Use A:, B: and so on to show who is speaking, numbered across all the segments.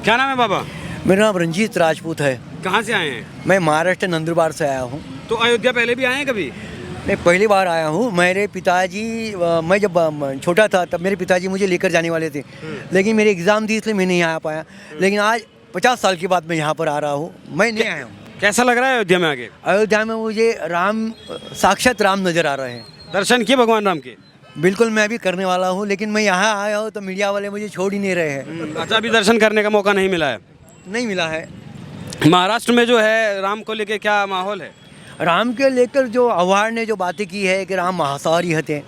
A: क्या नाम है बाबा?
B: मेरा नाम रंजीत राजपूत है।
A: कहाँ से आए हैं?
B: मैं महाराष्ट्र नंदुरबार से आया हूँ।
A: तो अयोध्या पहले भी आए हैं कभी?
B: मैं पहली बार आया हूँ। मेरे पिताजी मैं जब छोटा था तब मेरे पिताजी मुझे लेकर जाने वाले थे, लेकिन मेरी एग्ज़ाम थी इसलिए मैं नहीं आ पाया। लेकिन आज 50 साल के बाद मैं यहाँ पर आ रहा हूँ। मैं नहीं आया हूँ।
A: कैसा लग रहा है अयोध्या में आके?
B: अयोध्या में मुझे राम, साक्षात राम नज़र आ रहे हैं।
A: दर्शन किए भगवान राम के?
B: बिल्कुल, मैं भी करने वाला हूँ, लेकिन मैं यहाँ आया हूँ तो मीडिया वाले मुझे छोड़ ही नहीं रहे हैं।
A: अच्छा, अभी दर्शन करने का मौका नहीं मिला है?
B: नहीं मिला है।
A: महाराष्ट्र में जो है राम को लेके क्या माहौल है?
B: राम के लेकर जो आह्वान ने जो बातें की है कि राम मांसाहारी थे,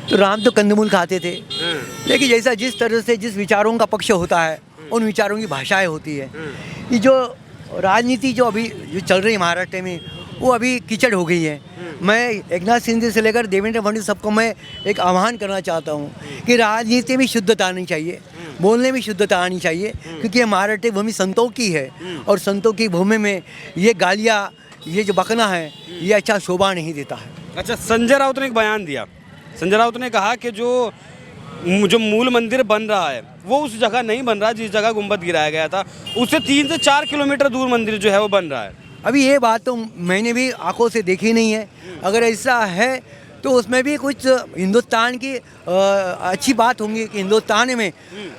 B: तो राम तो कंदमूल खाते थे। लेकिन जैसा जिस तरह से जिस विचारों का पक्ष होता है उन विचारों की भाषाएं होती है। ये जो राजनीति जो अभी जो चल रही है महाराष्ट्र में, वो अभी कीचड़ हो गई है। मैं एकनाथ शिंदे से लेकर देवेंद्र फडणवीस सबको मैं एक आह्वान करना चाहता हूँ कि राजनीति में शुद्धता आनी चाहिए, बोलने में शुद्धता आनी चाहिए, क्योंकि ये महाराष्ट्र भूमि संतों की है और संतों की भूमि में ये गालियाँ, ये जो बकना है, ये अच्छा शोभा नहीं देता है।
A: अच्छा, संजय राउत ने एक बयान दिया। संजय राउत ने कहा कि जो मूल मंदिर बन रहा है वो उस जगह नहीं बन रहा जिस जगह गुंबद गिराया गया था, उससे 3 से 4 किलोमीटर दूर मंदिर जो है वो बन रहा है।
B: अभी ये बात तो मैंने भी आंखों से देखी नहीं है। अगर ऐसा है तो उसमें भी कुछ हिंदुस्तान की अच्छी बात होंगी कि हिंदुस्तान में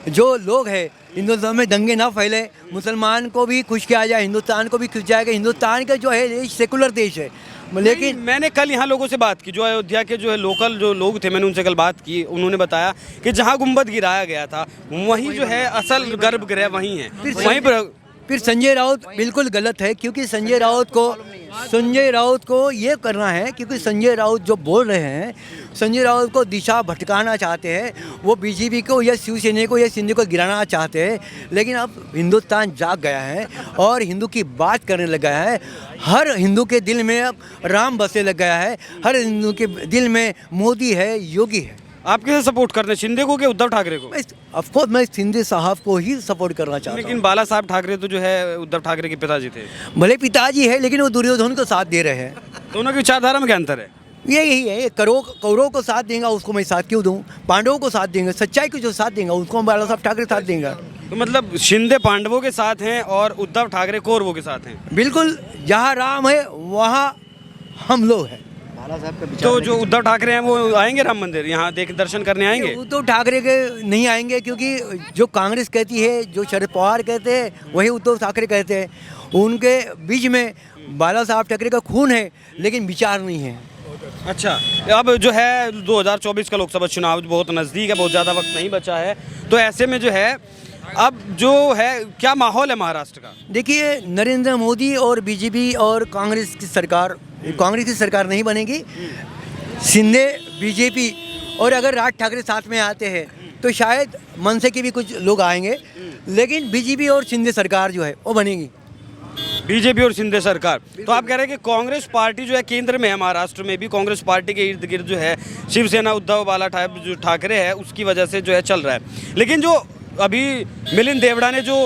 B: जो लोग हैं, हिंदुस्तान में दंगे ना फैले, मुसलमान को भी खुश किया जाए, हिंदुस्तान को भी खुश जाएगा। हिंदुस्तान का जो है देश सेकुलर देश है। लेकिन
A: मैंने कल यहाँ लोगों से बात की, जो अयोध्या के जो है लोकल जो लोग थे, मैंने उनसे कल बात की। उन्होंने बताया कि जहाँ गुंबद गिराया गया था वहीं जो है असल गर्भगृह वहीं है। वहीं पर
B: फिर संजय राउत बिल्कुल गलत है, क्योंकि संजय राउत को ये करना है, क्योंकि संजय राउत जो बोल रहे हैं, संजय राउत को दिशा भटकाना चाहते हैं। वो बीजेपी को या शिवसेना को या शिंदे को गिराना चाहते हैं। लेकिन अब हिंदुस्तान जाग गया है और हिंदू की बात करने लगा है। हर हिंदू के दिल में अब राम बसे लग गया है। हर हिंदू के दिल में मोदी है, योगी है।
A: आप किसे सपोर्ट करते हैं, शिंदे को कि उद्धव ठाकरे को?
B: ऑफकोर्स मैं शिंदे साहब को ही सपोर्ट करना चाहता हूँ।
A: लेकिन बाला साहब ठाकरे तो जो है उद्धव ठाकरे के पिताजी थे।
B: भले पिताजी है, लेकिन वो दुर्योधन को साथ दे रहे हैं।
A: दोनों की विचारधारा में क्या अंतर है?
B: यही है, कौरव को साथ देंगे उसको मैं साथ क्यों दूं? पांडवों को साथ देंगे, सच्चाई को जो साथ देंगे उसको बाला साहब ठाकरे साथ देंगे।
A: तो मतलब शिंदे पांडवों के साथ हैं और उद्धव ठाकरे कौरवों के साथ हैं।
B: बिल्कुल, जहाँ राम है वहाँ हम लोग हैं।
A: तो जो उद्धव ठाकरे हैं वो आएंगे राम मंदिर, यहाँ देख दर्शन करने आएंगे?
B: उद्धव ठाकरे के नहीं आएंगे, क्योंकि जो कांग्रेस कहती है, जो शरद पवार कहते हैं, वही उद्धव ठाकरे कहते हैं। उनके बीच में बाला साहब ठाकरे का खून है, लेकिन विचार नहीं है।
A: अच्छा, अब जो है 2024 का लोकसभा चुनाव बहुत नज़दीक है, बहुत ज़्यादा वक्त नहीं बचा है, तो ऐसे में जो है अब जो है क्या माहौल है महाराष्ट्र का? देखिए,
B: नरेंद्र मोदी और बीजेपी और कांग्रेस की सरकार नहीं बनेगी। शिंदे, बीजेपी और अगर राज ठाकरे साथ में आते हैं तो शायद मनसे के भी कुछ लोग आएंगे, लेकिन बीजेपी और शिंदे सरकार जो है वो बनेगी।
A: बीजेपी और शिंदे सरकार। तो आप कह रहे हैं कि कांग्रेस पार्टी जो है केंद्र में है, महाराष्ट्र में भी कांग्रेस पार्टी के इर्द गिर्द जो है शिवसेना, उद्धव बाला जो ठाकरे है, उसकी वजह से जो है चल रहा है। लेकिन जो अभी मिलिंद देवड़ा ने जो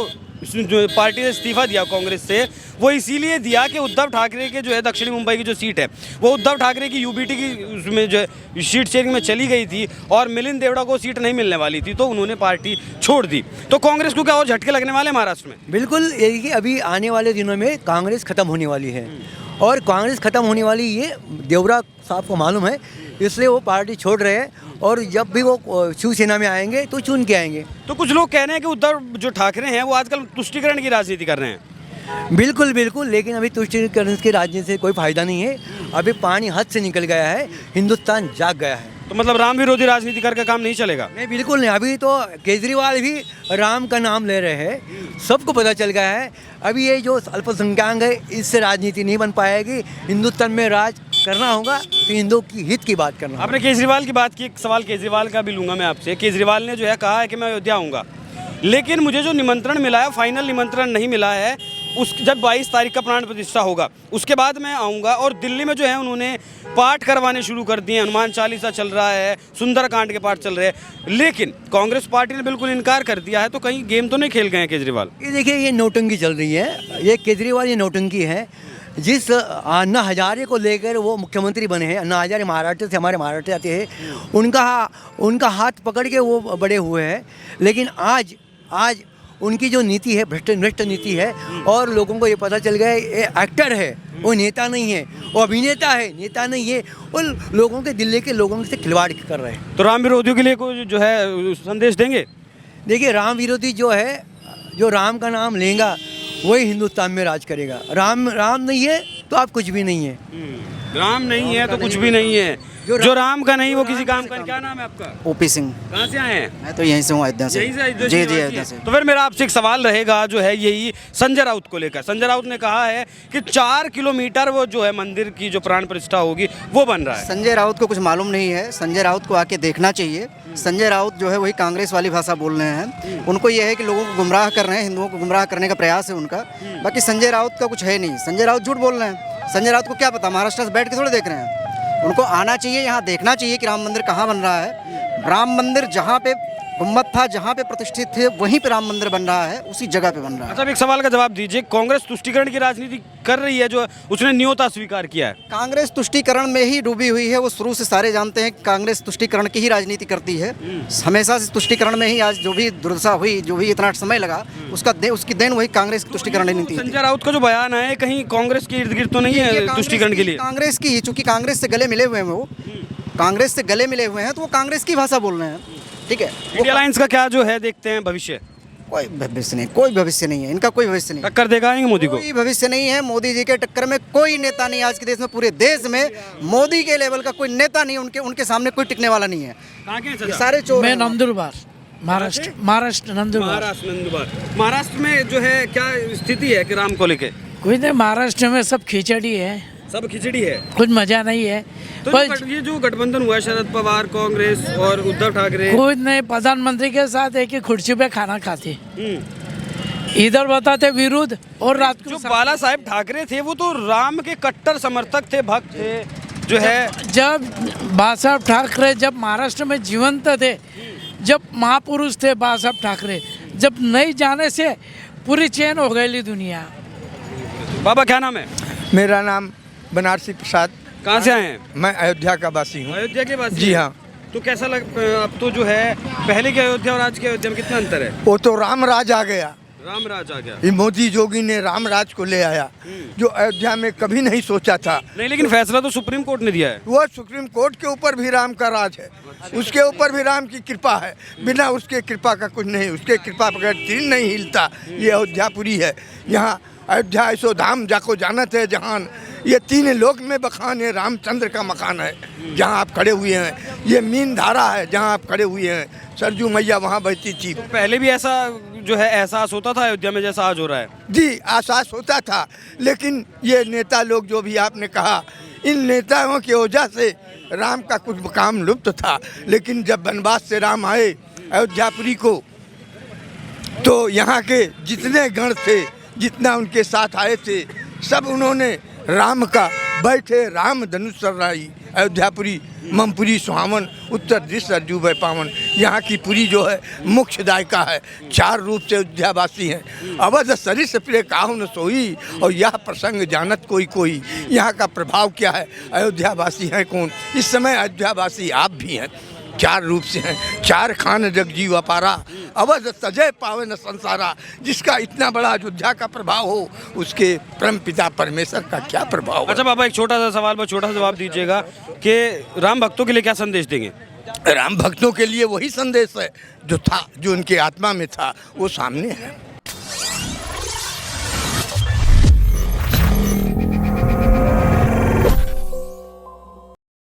A: पार्टी से इस्तीफा दिया कांग्रेस से, वो इसीलिए दिया कि उद्धव ठाकरे के जो है दक्षिणी मुंबई की जो सीट है वो उद्धव ठाकरे की यूबीटी की उसमें जो है सीट शेयरिंग में चली गई थी और मिलिंद देवड़ा को सीट नहीं मिलने वाली थी, तो उन्होंने पार्टी छोड़ दी। तो कांग्रेस को क्या और झटके लगने वाले महाराष्ट्र में?
B: बिल्कुल, यही अभी आने वाले दिनों में कांग्रेस खत्म होने वाली है और कांग्रेस खत्म होने वाली ये देवड़ा साहब को मालूम है, इसलिए वो पार्टी छोड़ रहे हैं और जब भी वो शिवसेना में आएंगे तो चुन के आएंगे।
A: तो कुछ लोग कह रहे हैं कि उद्धव जो ठाकरे हैं वो आजकल तुष्टीकरण की राजनीति कर रहे हैं।
B: बिल्कुल बिल्कुल, लेकिन अभी तुष्टीकरण की राजनीति से कोई फायदा नहीं है। अभी पानी हद से निकल गया है, हिंदुस्तान जाग गया है।
A: तो मतलब राम विरोधी राजनीति करके काम नहीं चलेगा?
B: नहीं, बिल्कुल नहीं। अभी तो केजरीवाल भी राम का नाम ले रहे हैं, सबको पता चल गया है। अभी ये जो अल्पसंख्यक है, इससे राजनीति नहीं बन पाएगी। हिंदुस्तान में राज करना होगा तो हिंदू की हित की बात करना।
A: आपने केजरीवाल की बात की, एक सवाल केजरीवाल का भी लूँगा मैं आपसे। केजरीवाल ने जो है कहा है कि मैं अयोध्या आऊँगा, लेकिन मुझे जो निमंत्रण मिला है, फाइनल निमंत्रण नहीं मिला है। जब 22 तारीख का प्राण प्रतिष्ठा होगा उसके बाद मैं आऊँगा। और दिल्ली में जो है उन्होंने पाठ करवाने शुरू कर दिए, हनुमान चालीसा चल रहा है, सुंदरकांड के पाठ चल रहे हैं, लेकिन कांग्रेस पार्टी ने बिल्कुल इनकार कर दिया है। तो कहीं गेम तो नहीं खेल गए हैं केजरीवाल?
B: ये देखिए, ये नौटंकी चल रही है। ये केजरीवाल ये नौटंकी है। जिस अन्ना हजारे को लेकर वो मुख्यमंत्री बने हैं, अन्ना हजारे महाराष्ट्र से हमारे महाराष्ट्र आते हैं, उनका हाथ पकड़ के वो बड़े हुए हैं। लेकिन आज उनकी जो नीति है भ्रष्ट नीति है, और लोगों को ये पता चल गया है ये एक्टर है, वो नेता नहीं है, वो अभिनेता है, नेता नहीं है, वो लोगों के दिल्ली के लोगों से खिलवाड़ कर रहे हैं।
A: तो राम विरोधियों के लिए कोई जो है संदेश देंगे?
B: देखिए, राम विरोधी जो है, जो राम का नाम लेगा वही हिंदुस्तान में राज करेगा। राम नहीं है तो आप कुछ भी नहीं है।
A: राम नहीं है तो कुछ भी नहीं है। जो राम का नहीं वो किसी काम का। क्या नाम है आपका?
C: ओपी सिंह।
A: कहाँ से आए हैं?
C: मैं तो यहीं से हूँ, अयोध्या से।
A: यहीं से अयोध्या
C: जी
A: से
C: जी,
A: निवासी
C: अयोध्या
A: हैं।
C: से।
A: तो फिर मेरा आपसे एक सवाल रहेगा जो है यही संजय राउत को लेकर। संजय राउत ने कहा है कि 4 किलोमीटर वो जो है मंदिर की जो प्राण प्रतिष्ठा होगी वो बन रहा है।
C: संजय राउत को कुछ मालूम नहीं है, संजय राउत को आके देखना चाहिए। संजय राउत जो है वही कांग्रेस वाली भाषा बोल रहे हैं। उनको ये है कि लोगों को गुमराह कर रहे हैं, हिंदुओं को गुमराह करने का प्रयास है उनका। बाकी संजय राउत का कुछ है नहीं, संजय राउत झूठ बोल रहे हैं। संजय राउत को क्या पता, महाराष्ट्र से बैठ के थोड़े देख रहे हैं। उनको आना चाहिए, यहाँ देखना चाहिए कि राम मंदिर कहाँ बन रहा है। राम मंदिर जहाँ पे गुम्बद था, जहाँ पे प्रतिष्ठित थे, वहीं पे राम मंदिर बन रहा है, उसी जगह पे बन रहा है।
A: अच्छा, अब एक सवाल का जवाब दीजिए। कांग्रेस तुष्टीकरण की राजनीति कर रही है, जो उसने न्योता स्वीकार किया है।
C: कांग्रेस तुष्टीकरण में ही डूबी हुई है। वो शुरू से सारे जानते हैं कि कांग्रेस तुष्टीकरण की ही राजनीति करती है। हमेशा से तुष्टीकरण में ही आज जो भी दुर्दशा हुई, जो भी इतना समय लगा, उसकी देन वही कांग्रेस की तुष्टीकरण नीति है।
A: संजय राउत का जो बयान है कहीं कांग्रेस के इर्द गिर्द तो नहीं है तुष्टीकरण के लिए?
C: कांग्रेस की ही, चूंकि कांग्रेस से गले मिले हुए हैं, वो कांग्रेस से गले मिले हुए हैं, तो वो कांग्रेस की भाषा बोल रहे हैं। ठीक है,
A: इंडिया अलायंस का क्या जो है देखते हैं भविष्य?
C: कोई भविष्य नहीं, कोई भविष्य नहीं है इनका, कोई भविष्य नहीं।
A: टक्कर देगा मोदी को?
C: कोई भविष्य नहीं है मोदी जी के टक्कर में। कोई नेता नहीं आज के देश में, पूरे देश में मोदी के लेवल का कोई नेता नहीं, उनके सामने कोई टिकने वाला नहीं है।
A: कहाँ के हैं
C: ये
A: चाचा?
C: सारे चोर
D: मैं
C: हैं।
D: नंदुरबार, महाराष्ट्र नंदुरबार।
A: महाराष्ट्र में जो है क्या स्थिति है कि राम को लेके?
D: कोई नहीं, महाराष्ट्र में सब खिचड़ी है,
A: सब खिचड़ी है।
D: कुछ मजा नहीं है।
A: तो
D: पर
A: ये जो गठबंधन हुआ शरद पवार, कांग्रेस और उद्धव ठाकरे,
D: कोई नहीं, प्रधानमंत्री के साथ एक ही कुर्सी पे खाना खाते, इधर बताते विरुद्ध, और रात को
A: जो बाला साहेब ठाकरे थे वो तो राम के कट्टर समर्थक थे, भक्त थे जो है।
D: जब बासाहेब ठाकरे जब महाराष्ट्र में जीवंत थे, जब महापुरुष थे बासाहेब ठाकरे, जब नहीं जाने से पूरी चैन हो गई दुनिया।
A: बाबा क्या नाम है?
E: मेरा नाम बनारसी प्रसाद।
A: कहाँ से आए हैं?
E: मैं अयोध्या का वासी हूँ।
A: अयोध्या के वासी?
E: जी हाँ।
A: तो कैसा अब तो जो है पहले की अयोध्या और आज की अयोध्या में कितना अंतर है?
E: वो तो राम राज आ गया,
A: राम राज आ गया।
E: ये मोदी जोगी ने राम राज को ले आया, जो अयोध्या में कभी नहीं सोचा था।
A: नहीं, लेकिन फैसला तो सुप्रीम कोर्ट ने दिया है।
E: वो सुप्रीम कोर्ट के ऊपर भी राम का राज है, उसके ऊपर भी राम की कृपा है। बिना उसके कृपा का कुछ नहीं, उसके कृपा बगैर तीर नहीं हिलता। ये अयोध्यापुरी है। यहाँ अयोध्या ऐसो धाम जाको जानत है जहान, ये 3 लोक में बखान है, रामचंद्र का मकान है जहाँ आप खड़े हुए हैं। ये मीन धारा है जहाँ आप खड़े हुए हैं, सरजू मैया वहाँ बहती थी।
A: पहले भी ऐसा जो है एहसास होता था अयोध्या में जैसा आज हो रहा है?
E: जी, एहसास होता था, लेकिन ये नेता लोग जो भी आपने कहा, इन नेताओं की वजह से राम का कुछ काम लुप्त था। लेकिन जब वनवास से राम आए अयोध्यापुरी को, तो यहाँ के जितने गण थे, जितना उनके साथ आए थे, सब उन्होंने राम का बैठे राम धनुष सरराई। अयोध्यापुरी ममपुरी सुहावन, उत्तर दिश सरजू भय पावन। यहाँ की पुरी जो है मुख्य दायिका है। 4 रूप से अयोध्यावासी हैं। अवध सरिस प्रिय काहू न सोई, और यह प्रसंग जानत कोई कोई। यहाँ का प्रभाव क्या है, अयोध्यावासी हैं कौन? इस समय अयोध्यावासी आप भी हैं। 4 रूप से हैं, 4 खान जग जीव अपारा, अवध सजय पावन संसारा। जिसका इतना बड़ा अयोध्या का प्रभाव हो, उसके परम पिता परमेश्वर का क्या प्रभाव है?
A: अच्छा बाबा, एक छोटा सा सवाल पर छोटा सा जवाब दीजिएगा कि राम भक्तों के लिए क्या संदेश देंगे?
E: राम भक्तों के लिए वही संदेश है जो था, जो उनके आत्मा में था, वो सामने है।